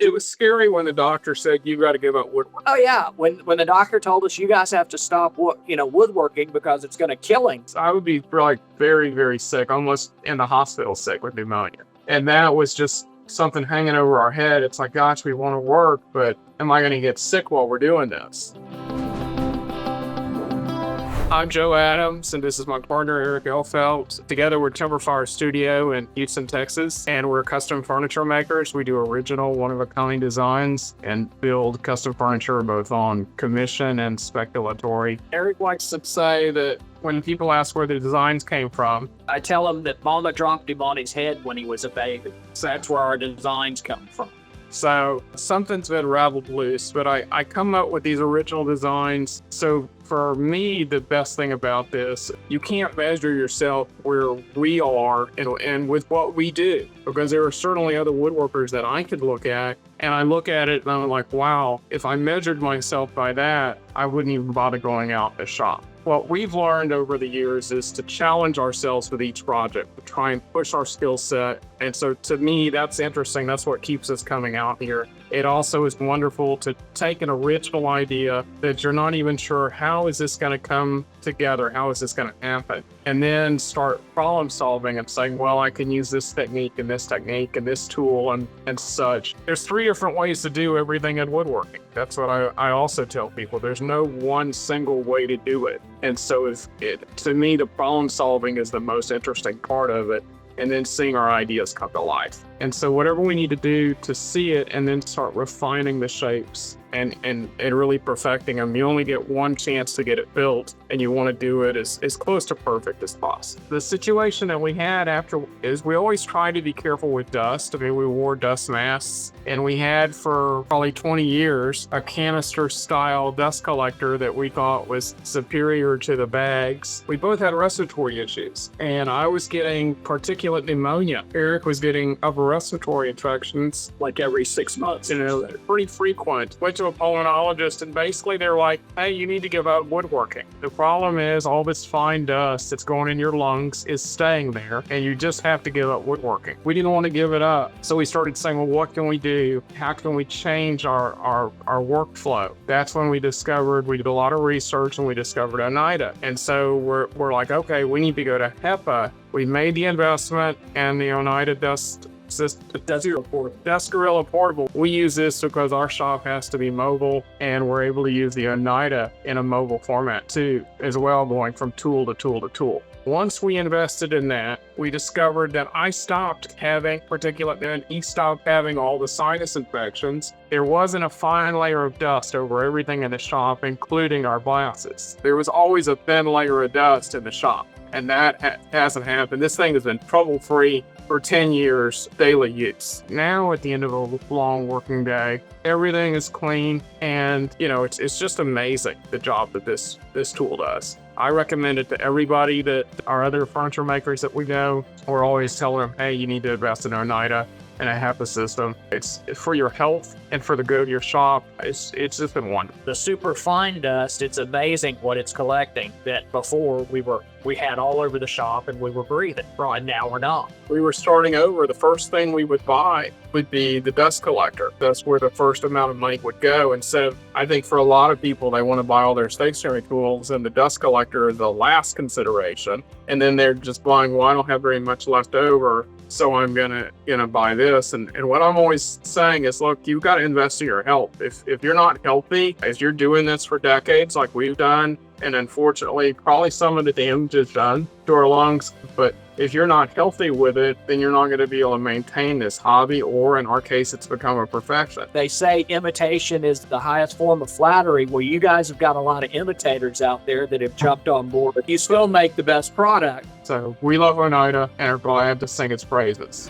It was scary when the doctor said, you got to give up woodwork. Oh yeah, when the doctor told us you guys have to stop woodworking because it's going to kill him. I would be like very, very sick, almost in the hospital sick with pneumonia. And that was just something hanging over our head. It's like, gosh, we want to work, but am I going to get sick while we're doing this? I'm Joe Adams, and this is my partner, Erich. Together, we're Timberfire Studio in Houston, Texas, and we're custom furniture makers. We do original, one-of-a-kind designs and build custom furniture both on commission and speculatory. Erich likes to say that when people ask where the designs came from, I tell him that Mama dropped him on his head when he was a baby. So that's where our designs come from. So something's been raveled loose, but I come up with these original designs. So for me, the best thing about this, you can't measure yourself where we are and with what we do, because there are certainly other woodworkers that I could look at, and I look at it and I'm like, wow, if I measured myself by that, I wouldn't even bother going out to shop. What we've learned over the years is to challenge ourselves with each project, to try and push our skill set. And so to me, that's interesting. That's what keeps us coming out here. It also is wonderful to take an original idea that you're not even sure, how is this going to come together? How is this going to happen? And then start problem solving and saying, well, I can use this technique and this tool and such. There's 3 different ways to do everything in woodworking. That's what I also tell people. There's no one single way to do it. And so to me, the problem solving is the most interesting part of it, and then seeing our ideas come to life. And so whatever we need to do to see it and then start refining the shapes and really perfecting them, you only get one chance to get it built, and you want to do it as close to perfect as possible. The situation that we had after is we always try to be careful with dust. I mean, we wore dust masks, and we had for probably 20 years a canister style dust collector that we thought was superior to the bags. We both had respiratory issues, and I was getting particulate pneumonia. Erich was getting upper respiratory infections like every 6 months, pretty frequent. Went to a pulmonologist, and basically they're like, hey, you need to give up woodworking. The problem is all this fine dust that's going in your lungs is staying there, and you just have to give up woodworking. We didn't want to give it up, so we started saying, well, what can we do? How can we change our workflow? That's when we did a lot of research, and we discovered Oneida. And so we're like, okay, we need to go to HEPA. We made the investment, and the Oneida Dust Gorilla Portable. We use this because our shop has to be mobile, and we're able to use the Oneida in a mobile format too, as well, going from tool to tool to tool. Once we invested in that, we discovered that I stopped having particulate, and he stopped having all the sinus infections. There wasn't a fine layer of dust over everything in the shop, including our glasses. There was always a thin layer of dust in the shop, and that hasn't happened. This thing has been trouble-free for 10 years daily use. Now at the end of a long working day, everything is clean, and it's just amazing the job that this tool does. I recommend it to everybody. That our other furniture makers that we know, we're always telling them, hey, you need to invest in Oneida and a HEPA system. It's for your health and for the good of your shop. It's just been wonderful. The super fine dust, it's amazing what it's collecting that before we had all over the shop and we were breathing. Right now we're not. We were starting over. The first thing we would buy would be the dust collector. That's where the first amount of money would go. Instead of, I think for a lot of people, they want to buy all their stationary tools, and the dust collector is the last consideration. And then they're just buying, well, I don't have very much left over, so I'm gonna buy this. And what I'm always saying is, look, you've got to invest in your health. If you're not healthy, as you're doing this for decades like we've done, and unfortunately probably some of the damage is done to our lungs, but if you're not healthy with it, then you're not going to be able to maintain this hobby, or in our case, it's become a profession. They say imitation is the highest form of flattery. Well, you guys have got a lot of imitators out there that have jumped on board, but you still make the best product. So we love Oneida and are glad to sing its praises.